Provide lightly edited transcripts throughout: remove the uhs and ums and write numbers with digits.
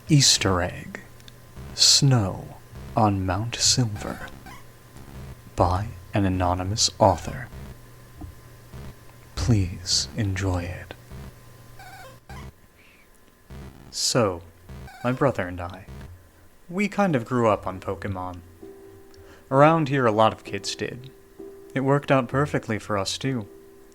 Easter Egg. Snow on Mount Silver. By an anonymous author. Please enjoy it. So, my brother and I, we kind of grew up on Pokemon. Around here a lot of kids did. It worked out perfectly for us too.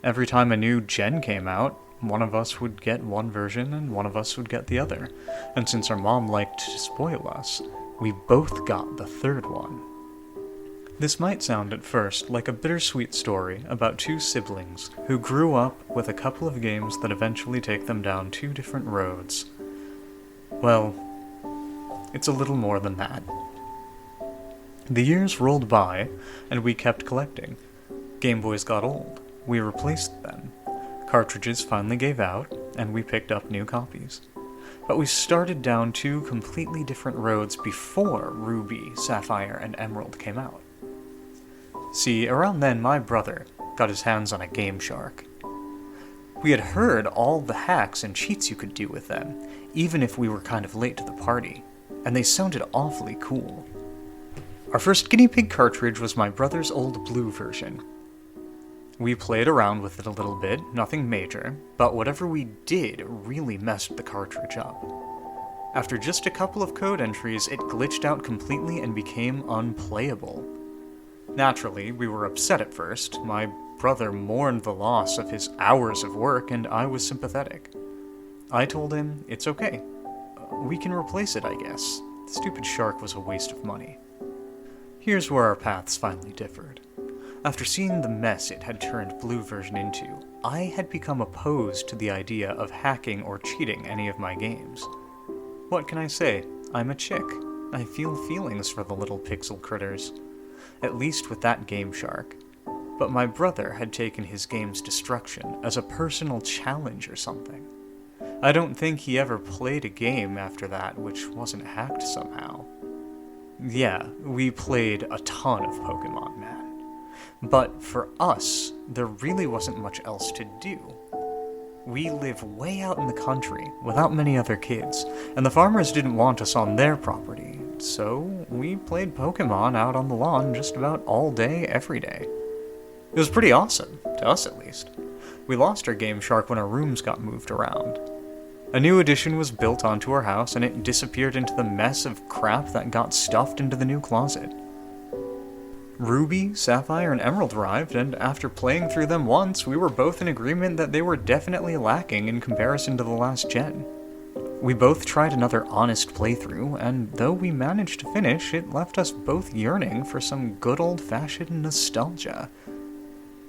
Every time a new gen came out, one of us would get one version and one of us would get the other. And since our mom liked to spoil us, we both got the third one. This might sound at first like a bittersweet story about two siblings who grew up with a couple of games that eventually take them down two different roads. Well, it's a little more than that. The years rolled by, and we kept collecting. Game Boys got old. We replaced them. Cartridges finally gave out, and we picked up new copies. But we started down two completely different roads before Ruby, Sapphire, and Emerald came out. See, around then my brother got his hands on a Game Shark. We had heard all the hacks and cheats you could do with them, even if we were kind of late to the party, and they sounded awfully cool. Our first guinea pig cartridge was my brother's old blue version. We played around with it a little bit, nothing major, but whatever we did really messed the cartridge up. After just a couple of code entries, it glitched out completely and became unplayable. Naturally, we were upset at first. My brother mourned the loss of his hours of work, and I was sympathetic. I told him, it's okay. We can replace it, I guess. The stupid shark was a waste of money. Here's where our paths finally differed. After seeing the mess it had turned Blue version into, I had become opposed to the idea of hacking or cheating any of my games. What can I say? I'm a chick. I feel feelings for the little pixel critters. At least with that Game Shark. But my brother had taken his game's destruction as a personal challenge or something. I don't think he ever played a game after that which wasn't hacked somehow. Yeah, we played a ton of Pokemon, man. But for us, there really wasn't much else to do. We live way out in the country, without many other kids, and the farmers didn't want us on their property, so we played Pokemon out on the lawn just about all day, every day. It was pretty awesome, to us at least. We lost our Game Shark when our rooms got moved around. A new addition was built onto our house, and it disappeared into the mess of crap that got stuffed into the new closet. Ruby, Sapphire, and Emerald arrived, and after playing through them once, we were both in agreement that they were definitely lacking in comparison to the last gen. We both tried another honest playthrough, and though we managed to finish, it left us both yearning for some good old-fashioned nostalgia.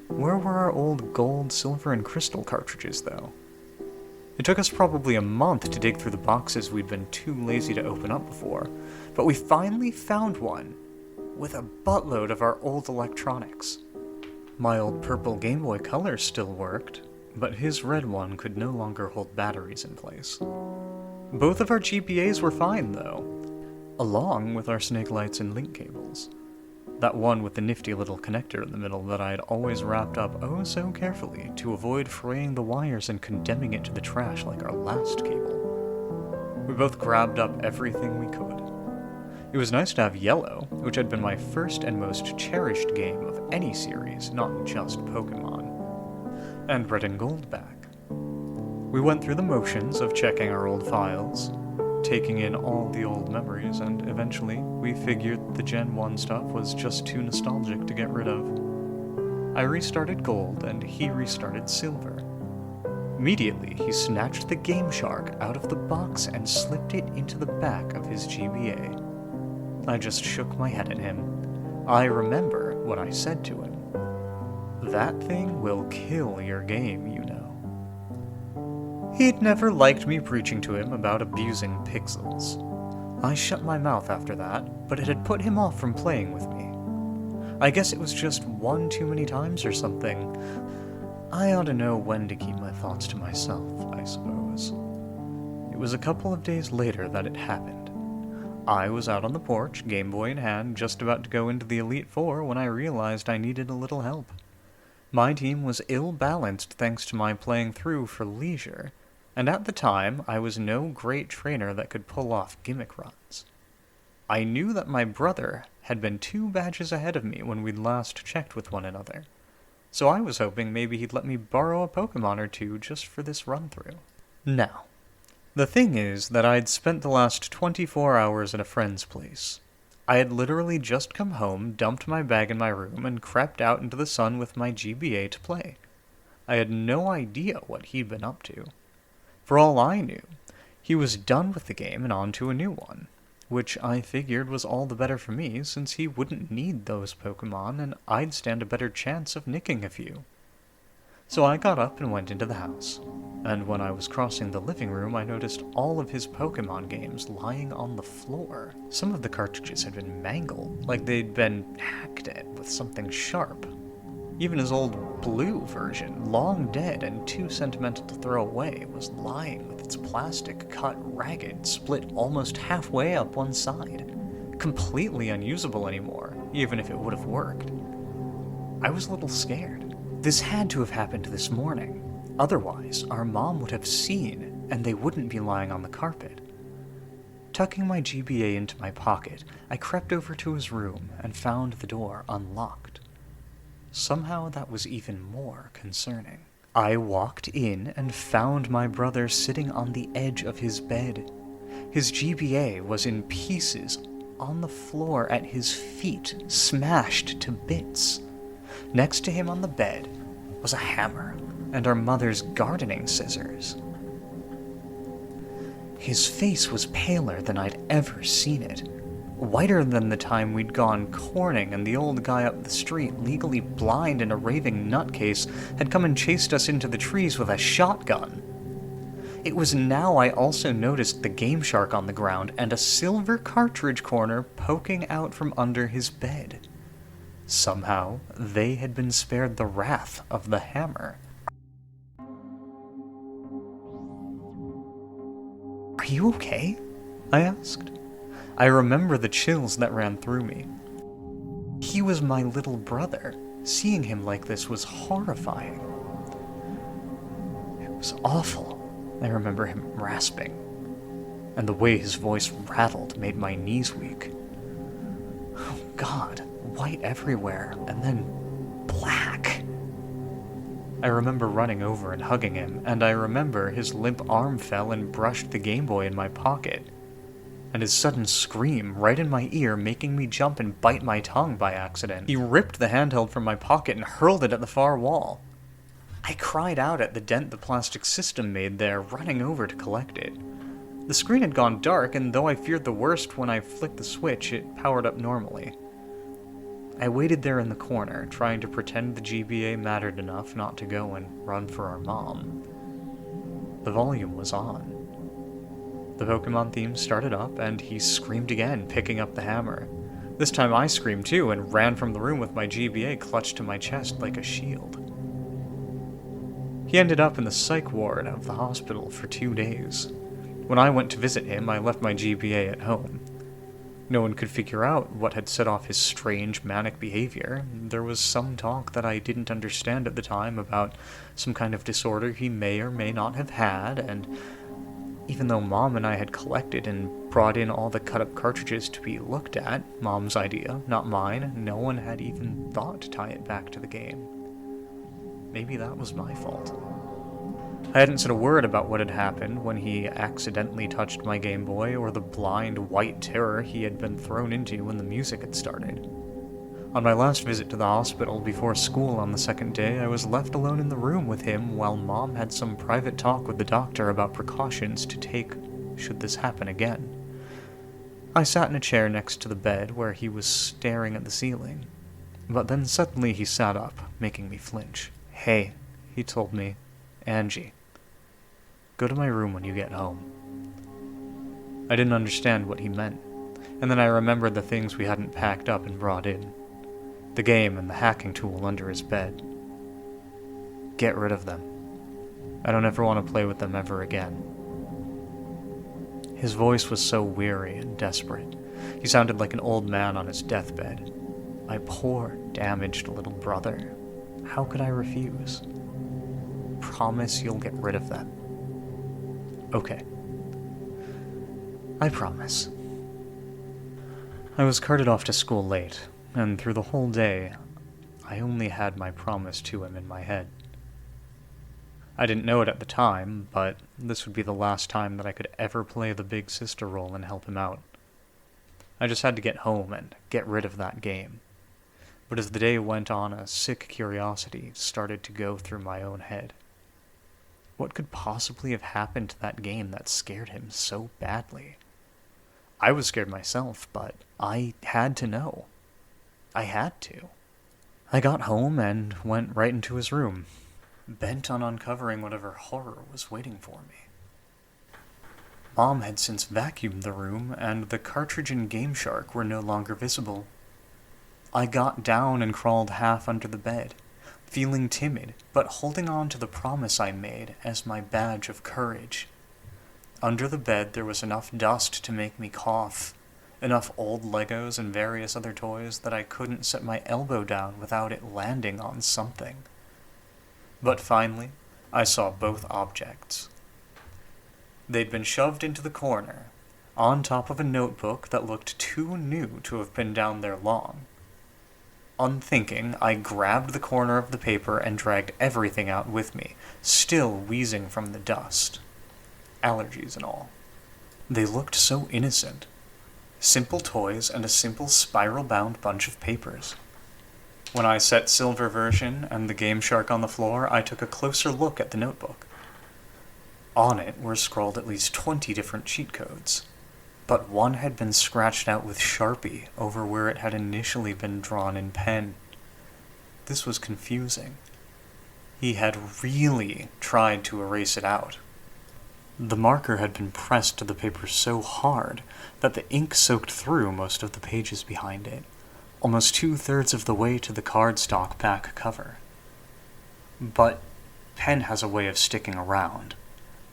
Where were our old gold, silver, and crystal cartridges, though? It took us probably a month to dig through the boxes we'd been too lazy to open up before, but we finally found one, with a buttload of our old electronics. My old purple Game Boy Color still worked, but his red one could no longer hold batteries in place. Both of our GPAs were fine, though, along with our snake lights and link cables. That one with the nifty little connector in the middle that I had always wrapped up oh so carefully to avoid fraying the wires and condemning it to the trash like our last cable. We both grabbed up everything we could. It was nice to have Yellow, which had been my first and most cherished game of any series, not just Pokemon, and Red and Gold back. We went through the motions of checking our old files, taking in all the old memories, and eventually we figured the Gen 1 stuff was just too nostalgic to get rid of. I restarted Gold, and he restarted Silver. Immediately, he snatched the Game Shark out of the box and slipped it into the back of his GBA. I just shook my head at him. I remember what I said to him. That thing will kill your game, you know. He'd never liked me preaching to him about abusing pixels. I shut my mouth after that, but it had put him off from playing with me. I guess it was just one too many times or something. I ought to know when to keep my thoughts to myself, I suppose. It was a couple of days later that it happened. I was out on the porch, Game Boy in hand, just about to go into the Elite Four when I realized I needed a little help. My team was ill-balanced thanks to my playing through for leisure, and at the time I was no great trainer that could pull off gimmick runs. I knew that my brother had been 2 badges ahead of me when we'd last checked with one another, so I was hoping maybe he'd let me borrow a Pokemon or two just for this run-through. Now, the thing is that I'd spent the last 24 hours at a friend's place. I had literally just come home, dumped my bag in my room, and crept out into the sun with my GBA to play. I had no idea what he'd been up to. For all I knew, he was done with the game and on to a new one, which I figured was all the better for me since he wouldn't need those Pokemon and I'd stand a better chance of nicking a few. So I got up and went into the house, and when I was crossing the living room I noticed all of his Pokemon games lying on the floor. Some of the cartridges had been mangled, like they'd been hacked at with something sharp. Even his old blue version, long dead and too sentimental to throw away, was lying with its plastic cut ragged, split almost halfway up one side. Completely unusable anymore, even if it would have worked. I was a little scared. This had to have happened this morning. Otherwise, our mom would have seen, and they wouldn't be lying on the carpet. Tucking my GBA into my pocket, I crept over to his room and found the door unlocked. Somehow that was even more concerning. I walked in and found my brother sitting on the edge of his bed. His GBA was in pieces on the floor at his feet, smashed to bits. Next to him on the bed was a hammer and our mother's gardening scissors. His face was paler than I'd ever seen it, whiter than the time we'd gone corning and the old guy up the street, legally blind and a raving nutcase, had come and chased us into the trees with a shotgun. It was now I also noticed the Game Shark on the ground and a silver cartridge corner poking out from under his bed. Somehow, they had been spared the wrath of the hammer. "Are you okay?" I asked. I remember the chills that ran through me. He was my little brother. Seeing him like this was horrifying. It was awful, I remember him rasping, and the way his voice rattled made my knees weak. Oh God, white everywhere, and then black. I remember running over and hugging him, and I remember his limp arm fell and brushed the Game Boy in my pocket, and his sudden scream right in my ear making me jump and bite my tongue by accident. He ripped the handheld from my pocket and hurled it at the far wall. I cried out at the dent the plastic system made there, running over to collect it. The screen had gone dark, and though I feared the worst when I flicked the switch, it powered up normally. I waited there in the corner, trying to pretend the GBA mattered enough not to go and run for our mom. The volume was on. The Pokemon theme started up, and he screamed again, picking up the hammer. This time I screamed too, and ran from the room with my GBA clutched to my chest like a shield. He ended up in the psych ward of the hospital for 2 days. When I went to visit him, I left my GBA at home. No one could figure out what had set off his strange, manic behavior. There was some talk that I didn't understand at the time about some kind of disorder he may or may not have had, and even though Mom and I had collected and brought in all the cut-up cartridges to be looked at, Mom's idea, not mine, no one had even thought to tie it back to the game. Maybe that was my fault. I hadn't said a word about what had happened when he accidentally touched my Game Boy or the blind white terror he had been thrown into when the music had started. On my last visit to the hospital before school on the second day, I was left alone in the room with him while Mom had some private talk with the doctor about precautions to take should this happen again. I sat in a chair next to the bed where he was staring at the ceiling, but then suddenly he sat up, making me flinch. "Hey," he told me, "Angie, go to my room when you get home." I didn't understand what he meant, and then I remembered the things we hadn't packed up and brought in. The game and the hacking tool under his bed. Get rid of them. I don't ever want to play with them ever again. His voice was so weary and desperate. He sounded like an old man on his deathbed. My poor, damaged little brother. How could I refuse? Promise you'll get rid of them. Okay. I promise. I was carted off to school late, and through the whole day, I only had my promise to him in my head. I didn't know it at the time, but this would be the last time that I could ever play the big sister role and help him out. I just had to get home and get rid of that game. But as the day went on, a sick curiosity started to go through my own head. What could possibly have happened to that game that scared him so badly? I was scared myself, but I had to know. I had to. I got home and went right into his room, bent on uncovering whatever horror was waiting for me. Mom had since vacuumed the room, and the cartridge and Game Shark were no longer visible. I got down and crawled half under the bed, feeling timid, but holding on to the promise I made as my badge of courage. Under the bed there was enough dust to make me cough, enough old Legos and various other toys that I couldn't set my elbow down without it landing on something. But finally, I saw both objects. They'd been shoved into the corner, on top of a notebook that looked too new to have been down there long. Unthinking, I grabbed the corner of the paper and dragged everything out with me, still wheezing from the dust. Allergies and all. They looked so innocent. Simple toys and a simple spiral-bound bunch of papers. When I set Silver version and the Game Shark on the floor, I took a closer look at the notebook. On it were scrawled at least 20 different cheat codes, but one had been scratched out with Sharpie over where it had initially been drawn in pen. This was confusing. He had really tried to erase it out. The marker had been pressed to the paper so hard that the ink soaked through most of the pages behind it, almost 2/3 of the way to the cardstock back cover. But pen has a way of sticking around.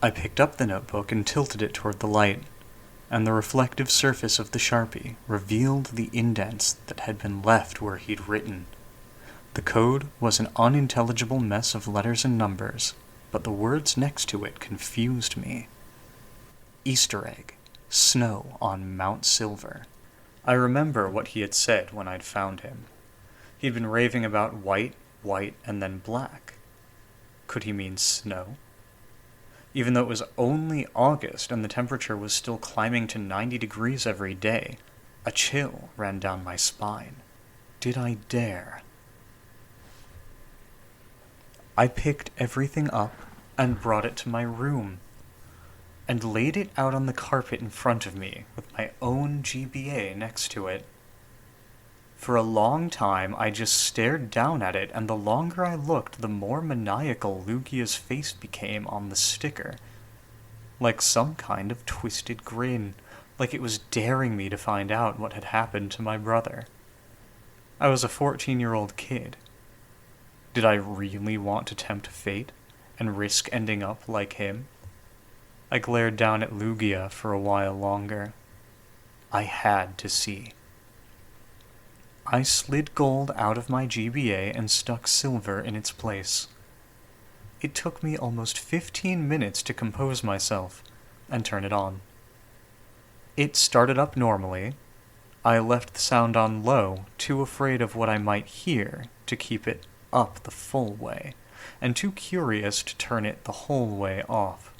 I picked up the notebook and tilted it toward the light, and the reflective surface of the Sharpie revealed the indents that had been left where he'd written. The code was an unintelligible mess of letters and numbers, but the words next to it confused me. Easter egg. Snow on Mount Silver. I remember what he had said when I'd found him. He'd been raving about white, and then black. Could he mean snow? Even though it was only August and the temperature was still climbing to 90 degrees every day, a chill ran down my spine. Did I dare? I picked everything up and brought it to my room, and laid it out on the carpet in front of me with my own GBA next to it. For a long time I just stared down at it, and the longer I looked, the more maniacal Lugia's face became on the sticker. Like some kind of twisted grin, like it was daring me to find out what had happened to my brother. I was a 14-year-old kid. Did I really want to tempt fate and risk ending up like him? I glared down at Lugia for a while longer. I had to see. I slid gold out of my GBA and stuck silver in its place. It took me almost 15 minutes to compose myself and turn it on. It started up normally. I left the sound on low, too afraid of what I might hear to keep it up the full way, and too curious to turn it the whole way off.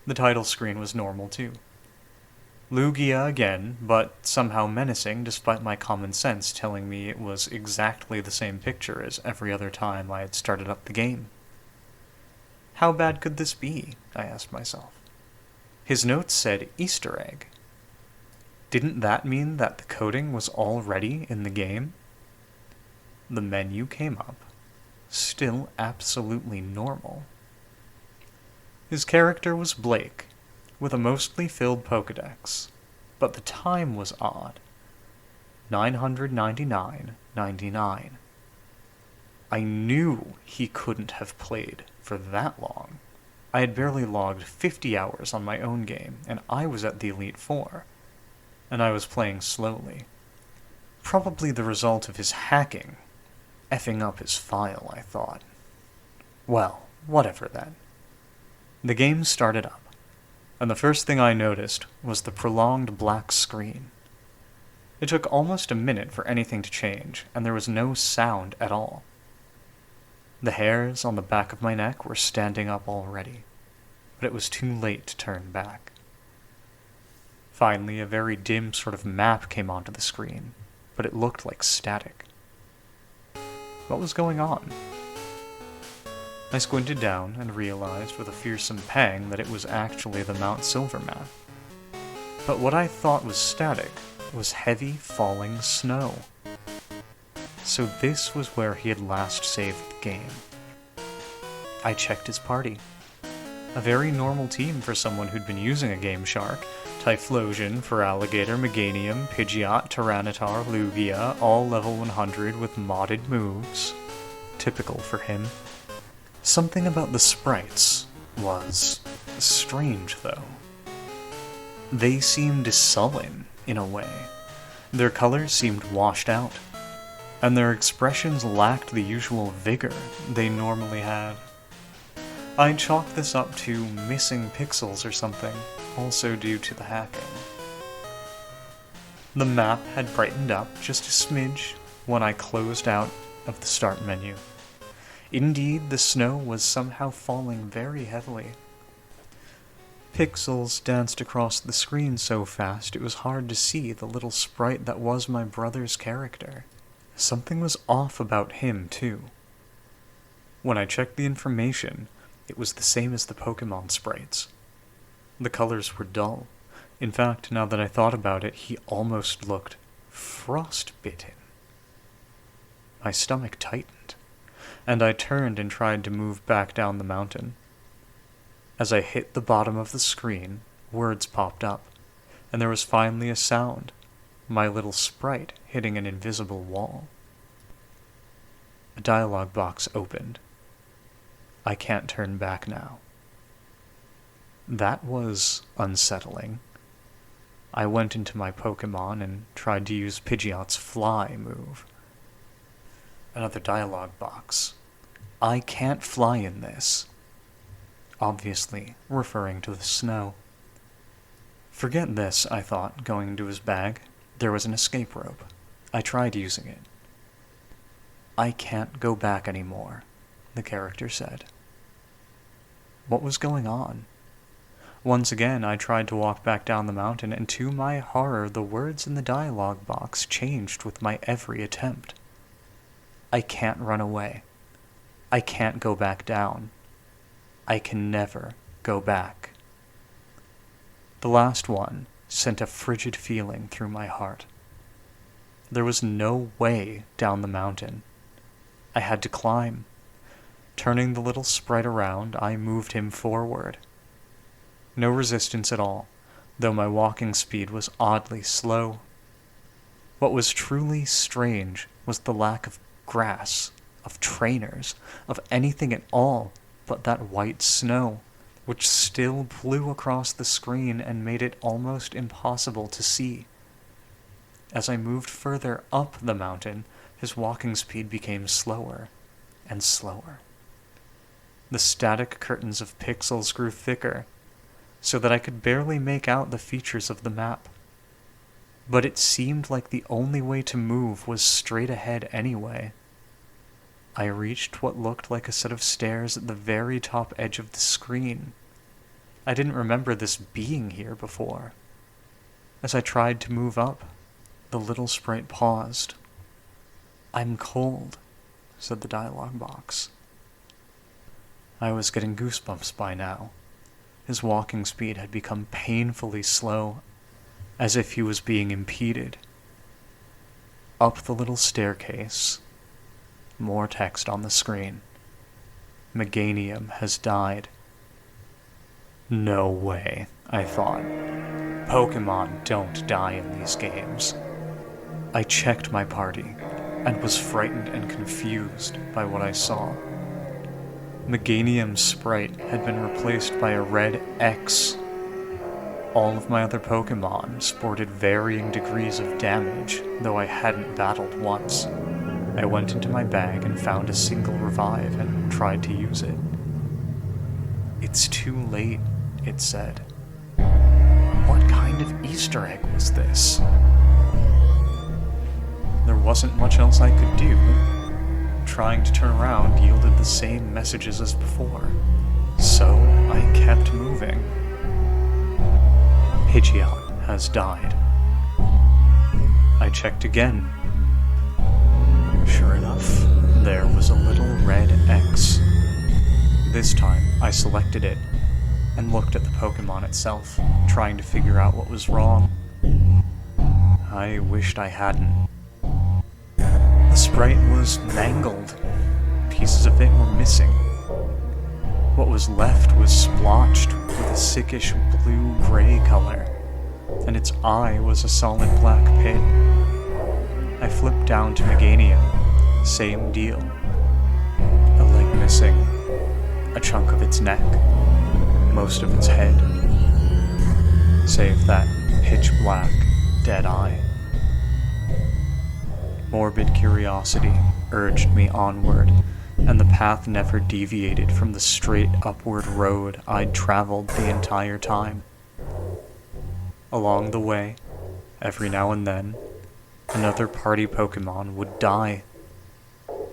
The title screen was normal too. Lugia again, but somehow menacing despite my common sense telling me it was exactly the same picture as every other time I had started up the game. How bad could this be? I asked myself. His notes said Easter egg. Didn't that mean that the coding was already in the game? The menu came up, still absolutely normal. His character was Blake, with a mostly filled Pokedex, but the time was odd. 999.99. I knew he couldn't have played for that long. I had barely logged 50 hours on my own game, and I was at the Elite Four, and I was playing slowly. Probably the result of his hacking, effing up his file, I thought. Well, whatever then. The game started up. and the first thing I noticed was the prolonged black screen. It took almost a minute for anything to change, and there was no sound at all. The hairs on the back of my neck were standing up already, but it was too late to turn back. Finally, a very dim sort of map came onto the screen, but it looked like static. What was going on? I squinted down and realized with a fearsome pang that it was actually the Mount Silver map. But what I thought was static was heavy falling snow. So this was where he had last saved the game. I checked his party. A very normal team for someone who'd been using a Game Shark. Typhlosion, Feraligatr, Meganium, Pidgeot, Tyranitar, Lugia, all level 100 with modded moves. Typical for him. Something about the sprites was strange, though. They seemed sullen, in a way. Their colors seemed washed out, and their expressions lacked the usual vigor they normally had. I chalked this up to missing pixels or something, also due to the hacking. The map had brightened up just a smidge when I closed out of the start menu. Indeed, the snow was somehow falling very heavily. Pixels danced across the screen so fast it was hard to see the little sprite that was my brother's character. Something was off about him, too. When I checked the information, it was the same as the Pokemon sprites. The colors were dull. In fact, now that I thought about it, he almost looked frostbitten. My stomach tightened, and I turned and tried to move back down the mountain. As I hit the bottom of the screen, words popped up, and there was finally a sound, my little sprite hitting an invisible wall. A dialog box opened. I can't turn back now. That was unsettling. I went into my Pokemon and tried to use Pidgeot's fly move. Another dialog box. I can't fly in this. Obviously referring to the snow. Forget this, I thought, going into his bag. There was an escape rope. I tried using it. I can't go back anymore, the character said. What was going on? Once again, I tried to walk back down the mountain, and to my horror, the words in the dialog box changed with my every attempt. I can't run away. I can't go back down. I can never go back. The last one sent a frigid feeling through my heart. There was no way down the mountain. I had to climb. Turning the little sprite around, I moved him forward. No resistance at all, though my walking speed was oddly slow. What was truly strange was the lack of grass, of trainers, of anything at all but that white snow, which still blew across the screen and made it almost impossible to see. As I moved further up the mountain, his walking speed became slower and slower. The static curtains of pixels grew thicker, so that I could barely make out the features of the map. But it seemed like the only way to move was straight ahead anyway. I reached what looked like a set of stairs at the very top edge of the screen. I didn't remember this being here before. As I tried to move up, the little sprite paused. "I'm cold," said the dialog box. I was getting goosebumps by now. His walking speed had become painfully slow, as if he was being impeded. Up the little staircase. More text on the screen. Meganium has died. No way, I thought. Pokemon don't die in these games. I checked my party, and was frightened and confused by what I saw. Meganium's sprite had been replaced by a red X. All of my other Pokemon sported varying degrees of damage, though I hadn't battled once. I went into my bag and found a single revive and tried to use it. "It's too late," it said. of Easter egg was this? There wasn't much else I could do. Trying to turn around yielded the same messages as before, so I kept moving. Pidgeot has died. I checked again. Sure enough, there was a little red X. This time, I selected it and looked at the Pokemon itself, trying to figure out what was wrong. I wished I hadn't. The sprite was mangled. Pieces of it were missing. What was left was splotched with a sickish blue-gray color, and its eye was a solid black pit. I flipped down to Meganium. Same deal. A leg missing. A chunk of its neck. Most of its head. Save that pitch-black, dead eye. Morbid curiosity urged me onward, and the path never deviated from the straight upward road I'd traveled the entire time. Along the way, every now and then, another party Pokemon would die,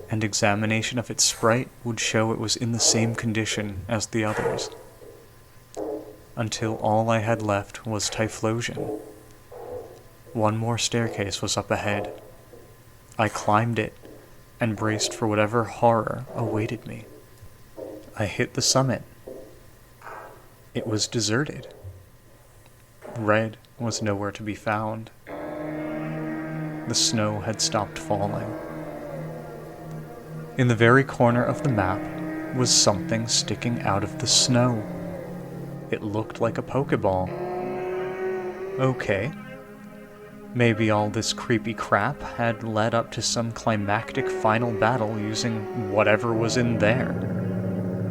and examination of its sprite would show it was in the same condition as the others, until all I had left was Typhlosion. One more staircase was up ahead. I climbed it and braced for whatever horror awaited me. I hit the summit. It was deserted. Red was nowhere to be found. The snow had stopped falling. In the very corner of the map was something sticking out of the snow. It looked like a Pokeball. Okay. Maybe all this creepy crap had led up to some climactic final battle using whatever was in there.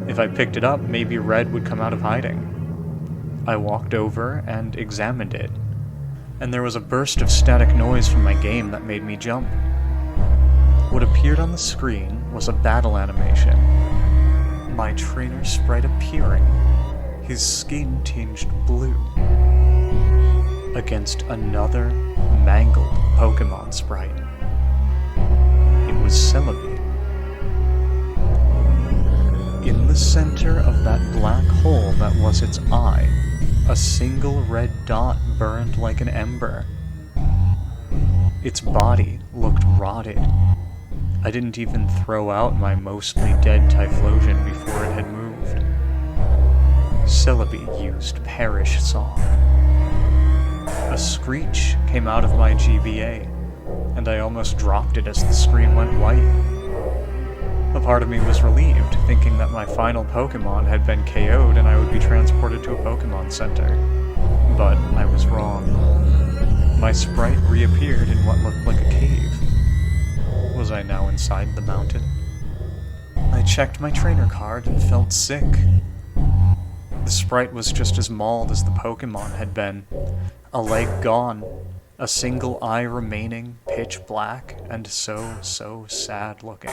If I picked it up, maybe Red would come out of hiding. I walked over and examined it, and there was a burst of static noise from my game that made me jump. What appeared on the screen was a battle animation. My trainer sprite appearing, his skin tinged blue, against another mangled Pokemon sprite. It was Celebi. In the center of that black hole that was its eye, a single red dot burned like an ember. Its body looked rotted. I didn't even throw out my mostly dead Typhlosion before it had moved. Celebi used Perish Song. A screech came out of my GBA, and I almost dropped it as the screen went white. A part of me was relieved, thinking that my final Pokemon had been KO'd and I would be transported to a Pokemon Center. But I was wrong. My sprite reappeared in what looked like a cave. Was I now inside the mountain? I checked my trainer card and felt sick. The sprite was just as mauled as the Pokemon had been. A leg gone, a single eye remaining, pitch black, and so sad looking.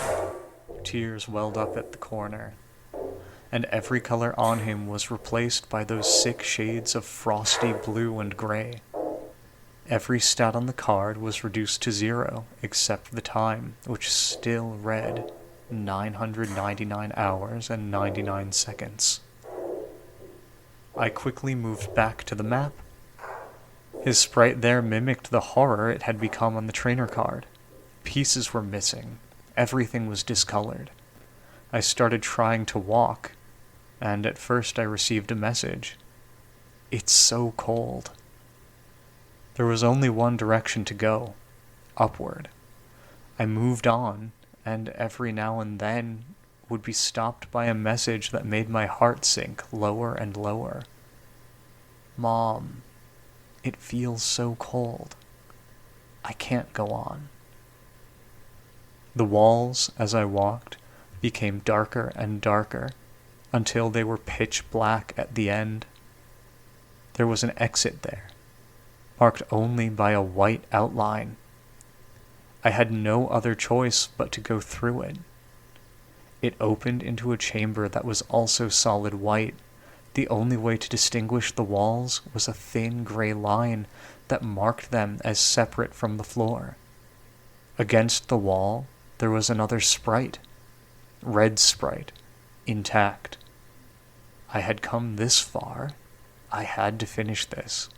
Tears welled up at the corner, and every color on him was replaced by those sick shades of frosty blue and gray. Every stat on the card was reduced to 0, except the time, which still read 999 hours and 99 seconds. I quickly moved back to the map. His sprite there mimicked the horror it had become on the trainer card. Pieces were missing. Everything was discolored. I started trying to walk, and at first I received a message. It's so cold. There was only one direction to go, upward. I moved on, and every now and then would be stopped by a message that made my heart sink lower and lower. Mom, it feels so cold. I can't go on. The walls, as I walked, became darker and darker, until they were pitch black at the end. There was an exit there, marked only by a white outline. I had no other choice but to go through it. It opened into a chamber that was also solid white, The only way to distinguish the walls was a thin gray line that marked them as separate from the floor. Against the wall, there was another sprite. Red Sprite, intact. I had come this far. I had to finish this.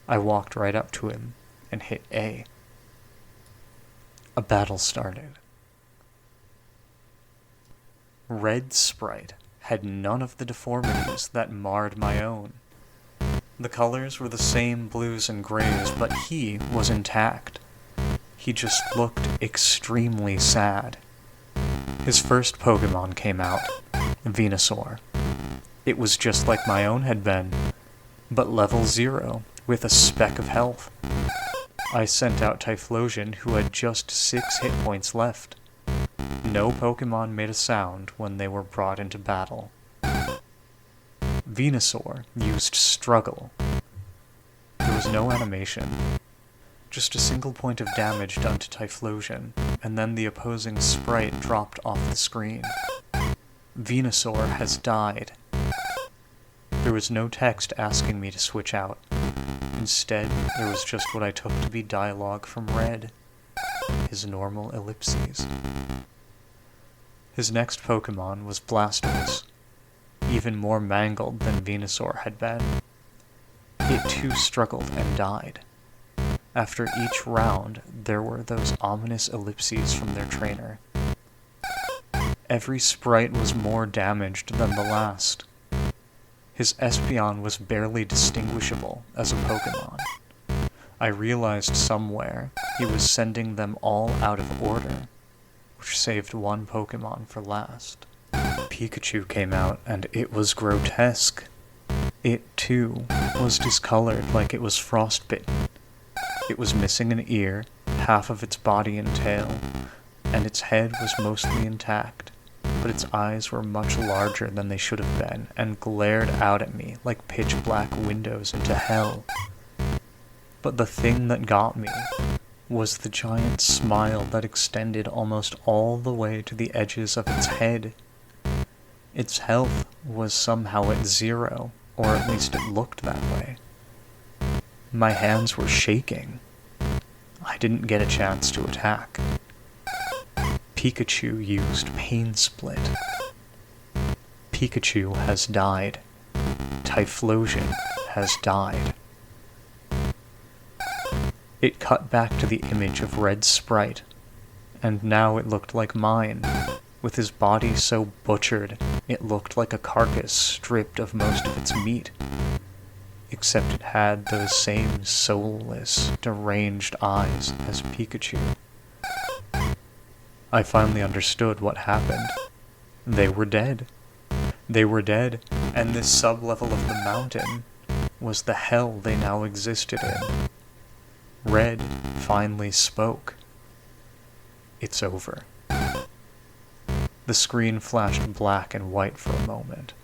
I walked right up to him and hit A. A battle started. Red Sprite had none of the deformities that marred my own. The colors were the same blues and grays, but he was intact. He just looked extremely sad. His first Pokemon came out, Venusaur. It was just like my own had been, but level 0 with a speck of health. I sent out Typhlosion, who had just 6 hit points left. No Pokemon made a sound when they were brought into battle. Venusaur used Struggle. There was no animation, just a single point of damage done to Typhlosion, and then the opposing sprite dropped off the screen. Venusaur has died. There was no text asking me to switch out. Instead, there was just what I took to be dialogue from Red, his normal ellipses. His next Pokemon was Blastoise, even more mangled than Venusaur had been. It too struggled and died. After each round, there were those ominous ellipses from their trainer. Every sprite was more damaged than the last. His Espeon was barely distinguishable as a Pokemon. I realized somewhere he was sending them all out of order, which saved one Pokemon for last. Pikachu came out, and it was grotesque. It, too, was discolored like it was frostbitten. It was missing an ear, half of its body and tail, and its head was mostly intact, but its eyes were much larger than they should have been, and glared out at me like pitch-black windows into hell. But the thing that got me was the giant smile that extended almost all the way to the edges of its head. Its health was somehow at 0, or at least it looked that way. My hands were shaking. I didn't get a chance to attack. Pikachu used Pain Split. Pikachu has died. Typhlosion has died. It cut back to the image of Red Sprite, and now it looked like mine, with his body so butchered it looked like a carcass stripped of most of its meat. Except it had those same soulless, deranged eyes as Pikachu. I finally understood what happened. They were dead. They were dead, and this sub-level of the mountain was the hell they now existed in. Red finally spoke. It's over. The screen flashed black and white for a moment.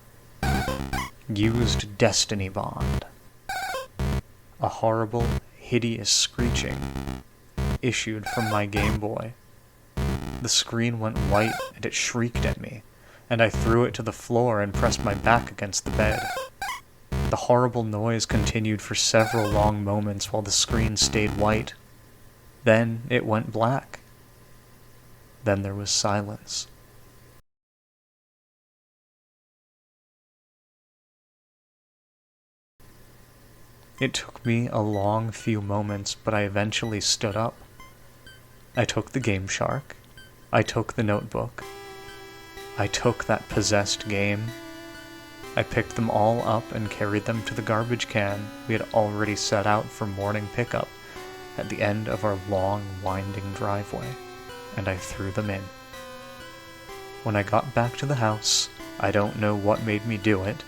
Used Destiny Bond. A horrible, hideous screeching issued from my Game Boy. The screen went white and it shrieked at me, and I threw it to the floor and pressed my back against the bed. The horrible noise continued for several long moments while the screen stayed white. Then it went black. Then there was silence. It took me a long few moments, but I eventually stood up. I took the Game Shark. I took the notebook. I took that possessed game. I picked them all up and carried them to the garbage can we had already set out for morning pickup at the end of our long, winding driveway, and I threw them in. When I got back to the house, I don't know what made me do it,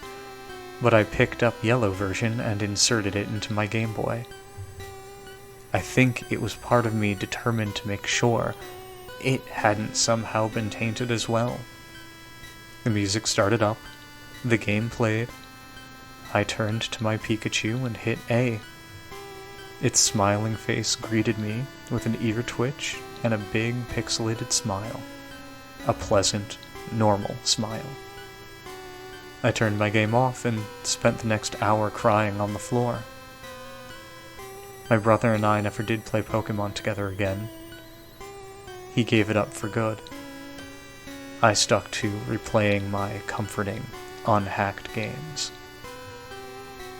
but I picked up Yellow version and inserted it into my Game Boy. I think it was part of me determined to make sure it hadn't somehow been tainted as well. The music started up, the game played. I turned to my Pikachu and hit A. Its smiling face greeted me with an ear twitch and a big pixelated smile. A pleasant, normal smile. I turned my game off and spent the next hour crying on the floor. My brother and I never did play Pokemon together again. He gave it up for good. I stuck to replaying my comforting, unhacked games.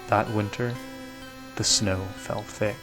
That winter, the snow fell thick.